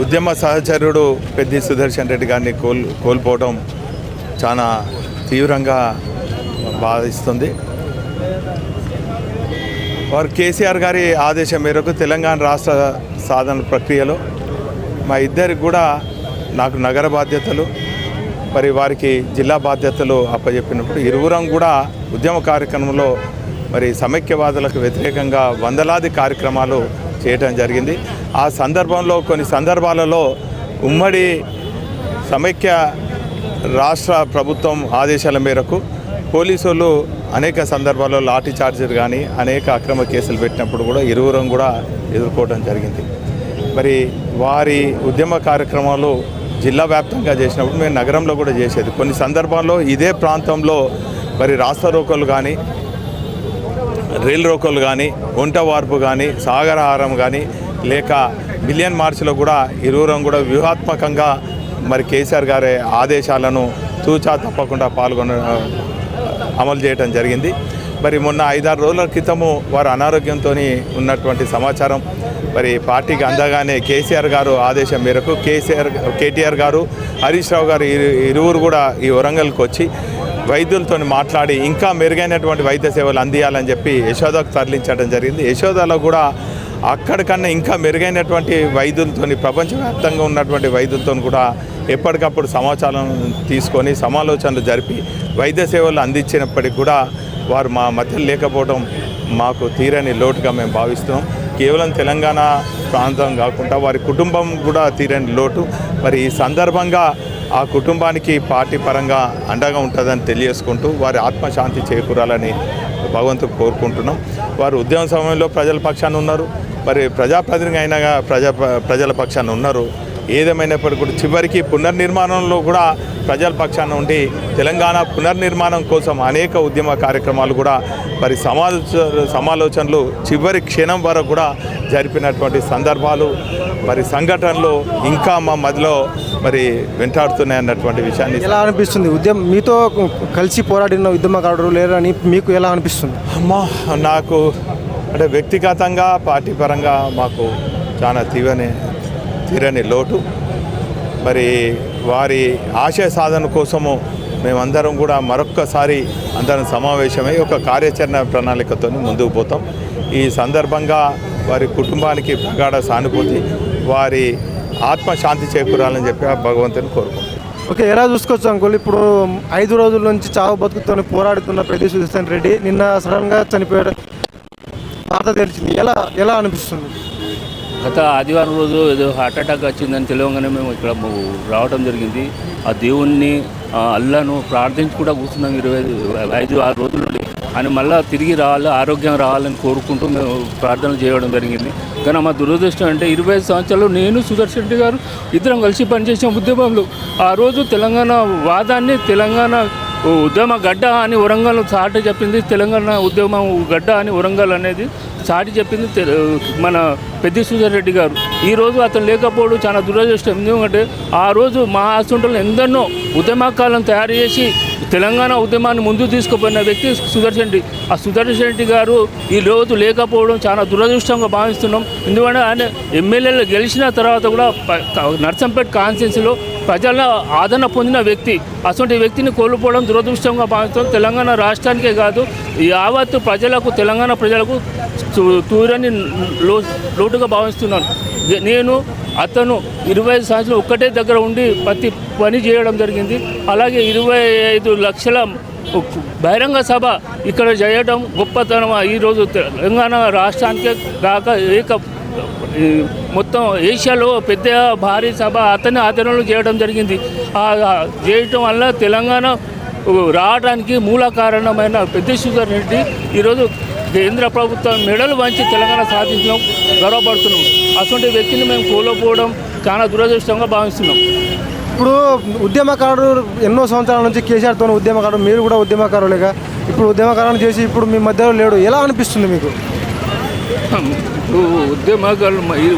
ఉద్యమ సహచరుడు పెద్ది సుదర్శన్ రెడ్డి గారిని కోల్పోవడం చాలా తీవ్రంగా బాధిస్తుంది. వారు కేసీఆర్ గారి ఆదేశం మేరకు తెలంగాణ రాష్ట్ర సాధన ప్రక్రియలో మా ఇద్దరికి కూడా నాకు నగర బాధ్యతలు మరి వారికి జిల్లా బాధ్యతలు అప్పచెప్పినప్పుడు ఇరువురం కూడా ఉద్యమ కార్యక్రమంలో మరి సమైక్యవాదులకు వ్యతిరేకంగా వందలాది కార్యక్రమాలు చేయటం జరిగింది. ఆ సందర్భంలో కొన్ని సందర్భాలలో ఉమ్మడి సమైక్య రాష్ట్ర ప్రభుత్వం ఆదేశాల మేరకు పోలీసులు అనేక సందర్భాల్లో లాఠీ చార్జీలు కానీ అనేక అక్రమ కేసులు పెట్టినప్పుడు కూడా ఇరువురం కూడా ఎదుర్కోవడం జరిగింది. మరి వారి ఉద్యమ కార్యక్రమాలు జిల్లా వ్యాప్తంగా చేసినప్పుడు మేము నగరంలో కూడా చేసేది. కొన్ని సందర్భాల్లో ఇదే ప్రాంతంలో మరి రాస్తా రోకోలు కానీ రైలు రోకోలు కానీ వంట వార్పు కానీ సాగరహారం కానీ లేక మిలియన్ మార్చ్లో కూడా ఇరువురం కూడా వ్యూహాత్మకంగా మరి కేసీఆర్ గారి ఆదేశాలను తూచా తప్పకుండా అమలు చేయడం జరిగింది. మరి మొన్న 5-6 రోజుల క్రితము వారు అనారోగ్యంతో ఉన్నటువంటి సమాచారం మరి పార్టీకి అందగానే కేసీఆర్ గారు ఆదేశం మేరకు కేటీఆర్ గారు హరీష్ రావు గారు ఇరువురు కూడా ఈ వరంగల్కి వచ్చి వైద్యులతో మాట్లాడి ఇంకా మెరుగైనటువంటి వైద్య సేవలు అందియాలని చెప్పి యశోదకు తరలించడం జరిగింది. యశోదలో కూడా అక్కడికన్నా ఇంకా మెరుగైనటువంటి వైద్యులతో ప్రపంచవ్యాప్తంగా ఉన్నటువంటి వైద్యులతో కూడా ఎప్పటికప్పుడు సమాచారం తీసుకొని సమాలోచనలు జరిపి వైద్య సేవలు అందించినప్పటికీ కూడా వారు మా మధ్య లేకపోవడం మాకు తీరని లోటుగా మేము భావిస్తున్నాం. కేవలం తెలంగాణ ప్రాంతం కాకుండా వారి కుటుంబం కూడా తీరని లోటు. మరి ఈ సందర్భంగా ఆ కుటుంబానికి పార్టీ పరంగా అండగా ఉంటుందని తెలియజేసుకుంటూ వారి ఆత్మశాంతి చేకూరాలని భగవంతుడు కోరుకుంటున్నాం. వారు ఉద్యమ సమయంలో ప్రజల పక్షాన ఉన్నారు, మరి ప్రజాప్రతినిధి అయినగా ప్రజల పక్షాన ఉన్నారు. ఏదేమైనప్పటికీ కూడా చివరికి పునర్నిర్మాణంలో కూడా ప్రజల పక్షాన ఉండి తెలంగాణ పునర్నిర్మాణం కోసం అనేక ఉద్యమ కార్యక్రమాలు కూడా మరి సమాలోచనలు చివరి క్షణం వరకు కూడా జరిపినటువంటి సందర్భాలు మరి సంఘటనలు ఇంకా మా మధ్యలో మరి వెంటాడుతున్నాయి అన్నటువంటి విషయాన్ని ఎలా అనిపిస్తుంది? మీతో కలిసి పోరాడిన ఉద్యమకారులు లేరని మీకు ఎలా అనిపిస్తుంది? అమ్మా, నాకు అంటే వ్యక్తిగతంగా పార్టీ పరంగా మాకు చాలా తీరని లోటు. మరి వారి ఆశయ సాధన కోసము మేమందరం కూడా మరొక్కసారి అందరం సమావేశమై ఒక కార్యాచరణ ప్రణాళికతో ముందుకు పోతాం. ఈ సందర్భంగా వారి కుటుంబానికి ప్రగాఢ సానుభూతి, వారి ఆత్మశాంతి చేకూరాలని చెప్పి భగవంతుని కోరుకుంటాం. ఓకే, ఎలా చూసుకోవచ్చు అంకుల్? ఇప్పుడు 5 రోజుల నుంచి చావు బతుకుతో పోరాడుతున్న పెద్ది సుదర్శన్ రెడ్డి నిన్న సడన్గా చనిపోయాడు, వార్త తెలిసింది. ఎలా అనిపిస్తుంది? గత ఆదివారం రోజు ఏదో హార్ట్ అటాక్ వచ్చిందని తెలియగానే మేము ఇక్కడ రావడం జరిగింది. ఆ దేవుణ్ణి అల్లాను ప్రార్థించి కూడా కూర్చున్నాం 25-6 రోజుల నుండి. ఆయన మళ్ళీ తిరిగి రావాలి, ఆరోగ్యం రావాలని కోరుకుంటూ మేము ప్రార్థనలు చేయడం జరిగింది. కానీ మా దురదృష్టం అంటే 25 సంవత్సరాలు నేను సుదర్శన్ రెడ్డి గారు ఇద్దరం కలిసి పనిచేసిన ఉద్యమంలో ఆ రోజు తెలంగాణ వాదాన్ని తెలంగాణ ఉద్యమ గడ్డ అని వరంగల్ చాటి చెప్పింది. తెలంగాణ ఉద్యమం గడ్డ అని వరంగల్ అనేది చాటి చెప్పింది మన పెద్ది సుదర్శన్ రెడ్డి గారు. ఈరోజు అతను లేకపోవడం చాలా దురదృష్టం. ఎందుకంటే ఆ రోజు మా హాస్పిటల్లో ఎందరినో ఉద్యమకాలను తయారు చేసి తెలంగాణ ఉద్యమాన్ని ముందుకు తీసుకుపోయిన వ్యక్తి సుదర్శన్ రెడ్డి. ఆ సుదర్శన్ రెడ్డి గారు ఈ రోజు లేకపోవడం చాలా దురదృష్టంగా భావిస్తున్నాం. ఎందుకంటే ఆయన ఎమ్మెల్యేలు గెలిచిన తర్వాత కూడా నర్సంపేట కాన్స్టిట్యున్సీలో ప్రజల ఆదరణ పొందిన వ్యక్తి. అటువంటి వ్యక్తిని కోల్పోవడం దురదృష్టంగా భావిస్తున్నాం. తెలంగాణ రాష్ట్రానికే కాదు, యావత్తు ప్రజలకు, తెలంగాణ ప్రజలకు తూరని లోటుగా భావిస్తున్నాను. నేను అతను 25 సంవత్సరాలు ఒక్కటే దగ్గర ఉండి ప్రతి పని చేయడం జరిగింది. అలాగే 25 లక్షల బహిరంగ సభ ఇక్కడ చేయడం గొప్పతనం. ఈరోజు తెలంగాణ రాష్ట్రానికే కాక మొత్తం ఏషియాలో పెద్ద భారీ సభ అతని ఆధ్వర్యంలో చేయడం జరిగింది. చేయటం వల్ల తెలంగాణ రావడానికి మూల కారణమైన పెద్ది సుదర్శన్ రెడ్డి ఈరోజు కేంద్ర ప్రభుత్వం మెడలు వంచి తెలంగాణ సాధించడం గర్వపడుతున్నాం. అటువంటి వ్యక్తిని మేము కోల్పోవడం చాలా దురదృష్టంగా భావిస్తున్నాం. ఇప్పుడు ఉద్యమకారుడు ఎన్నో సంవత్సరాల నుంచి కేసీఆర్తో ఉద్యమకారుడు, మీరు కూడా ఉద్యమకారులేగా. ఇప్పుడు ఉద్యమకారులను చేసి ఇప్పుడు మీ మధ్యలో లేడు, ఎలా అనిపిస్తుంది మీకు? ఇప్పుడు ఉద్యమకాలు ఈ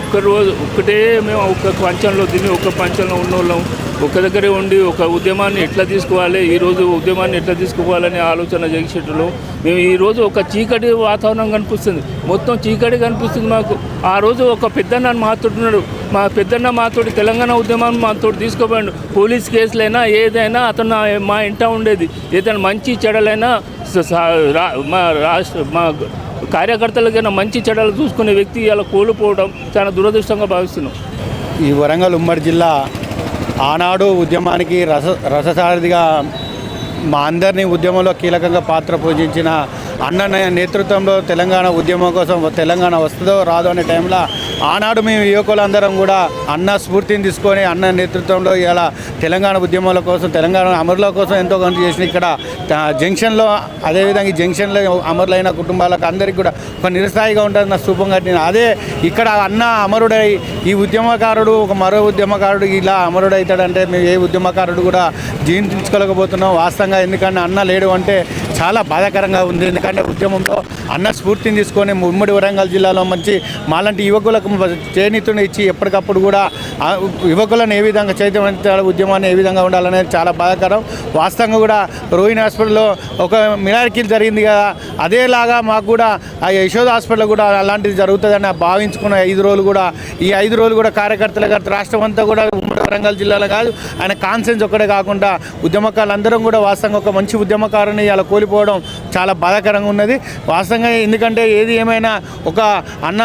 ఒక్కటే మేము ఒక పంచంలో తిని ఒక పంచంలో ఉన్నోళ్ళం ఒక దగ్గరే ఉండి ఒక ఉద్యమాన్ని ఎట్లా తీసుకోవాలి, ఈరోజు ఉద్యమాన్ని ఎట్లా తీసుకోవాలనే ఆలోచన చేసేటలో మేము ఈరోజు ఒక చీకటి వాతావరణం కనిపిస్తుంది, మొత్తం చీకటి కనిపిస్తుంది మాకు. ఆ రోజు ఒక పెద్దన్న మాతోడున్నాడు, మా పెద్దన్న మాతోటి తెలంగాణ ఉద్యమాన్ని మాతోటి తీసుకోపోయాడు. పోలీస్ కేసులైనా ఏదైనా అతను మా ఇంట ఉండేది, ఏదైనా మంచి చెడలైనా మా కార్యకర్తలకైనా మంచి చెడలు చూసుకునే వ్యక్తి ఇలా కోల్పోవడం చాలా దురదృష్టంగా భావిస్తున్నాం. ఈ వరంగల్ ఉమ్మడి జిల్లా ఆనాడు ఉద్యమానికి రససారథిగా మా అందరినీ ఉద్యమంలో కీలకంగా పాత్ర పోషించిన అన్న నేతృత్వంలో తెలంగాణ ఉద్యమం కోసం తెలంగాణ వస్తుందో రాదో అనే టైంలో ఆనాడు మేము యువకులందరం కూడా అన్న స్ఫూర్తిని తీసుకొని అన్న నేతృత్వంలో ఇలా తెలంగాణ ఉద్యమాల కోసం తెలంగాణ అమరుల కోసం ఎంతో కొంత చేసిన ఇక్కడ జంక్షన్లో అదేవిధంగా ఈ జంక్షన్లో అమరులైన కుటుంబాలకు అందరికీ కూడా ఒక నిరస్థాయిగా ఉంటుంది నా స్థూపం కట్టిన అదే ఇక్కడ అన్న అమరుడై ఈ ఉద్యమకారుడు ఒక మరో ఉద్యమకారుడు ఇలా అమరుడవుతాడంటే మేము ఏ ఉద్యమకారుడు కూడా జీవించుకోలేకపోతున్నాం వాస్తవంగా. ఎందుకంటే అన్న లేడు అంటే చాలా బాధాకరంగా ఉంది. ఎందుకంటే ఉద్యమంలో అన్న స్ఫూర్తిని తీసుకొని ఉమ్మడి వరంగల్ జిల్లాలో మంచి మాలాంటి యువకులకు చేయూతను ఇచ్చి ఎప్పటికప్పుడు కూడా యువకులను ఏ విధంగా చైతన్యపరచాలి, ఉద్యమాన్ని ఏ విధంగా ఉండాలనేది చాలా బాధాకరం. వాస్తవంగా కూడా రోహిణి హాస్పిటల్లో ఒక మిరాకిల్ జరిగింది కదా, అదేలాగా మాకు కూడా ఆ యశోద హాస్పిటల్లో కూడా అలాంటిది జరుగుతుందని భావించుకున్న 5 రోజులు కూడా ఈ 5 రోజులు కూడా కార్యకర్తలుగా రాష్ట్రం అంతా కూడా ఉమ్మడి వరంగల్ జిల్లాలో కాదు ఆయన కాన్సెన్స్ ఒక్కడే కాకుండా ఉద్యమకారులందరం కూడా వాస్తవంగా ఒక మంచి ఉద్యమకారుని ఇలా కోల్పోవడం చాలా బాధాకరంగా ఉన్నది వాస్తవంగా. ఎందుకంటే ఏది ఏమైనా ఒక అన్న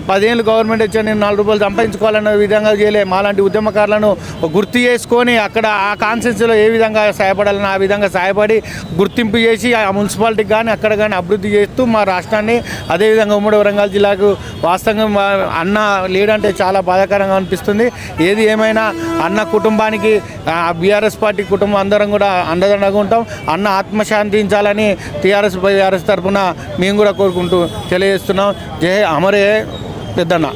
10 ఏళ్ళు గవర్నమెంట్ వచ్చి నేను 4 రూపాయలు సంపాదించుకోవాలన్న విధంగా చేయలే. మాలాంటి ఉద్యమకారులను గుర్తు చేసుకొని అక్కడ ఆ కాన్సెన్స్లో ఏ విధంగా సహాయపడాలని ఆ విధంగా సహాయపడి గుర్తింపు చేసి ఆ మున్సిపాలిటీకి కానీ అక్కడ కానీ అభివృద్ధి చేస్తూ మా రాష్ట్రాన్ని అదేవిధంగా ఉమ్మడి వరంగల్ జిల్లాకు వాస్తవంగా అన్న లేడంటే చాలా బాధాకరంగా అనిపిస్తుంది. ఏది ఏమైనా అన్న కుటుంబానికి బీఆర్ఎస్ పార్టీ కుటుంబం అందరం కూడా అండదండగా ఉంటాం. అన్న ఆత్మశాంతించాలని టీఆర్ఎస్ తరఫున మేము కూడా కోరుకుంటూ తెలియజేస్తున్నాం. జై అమరే పెద్దన్న.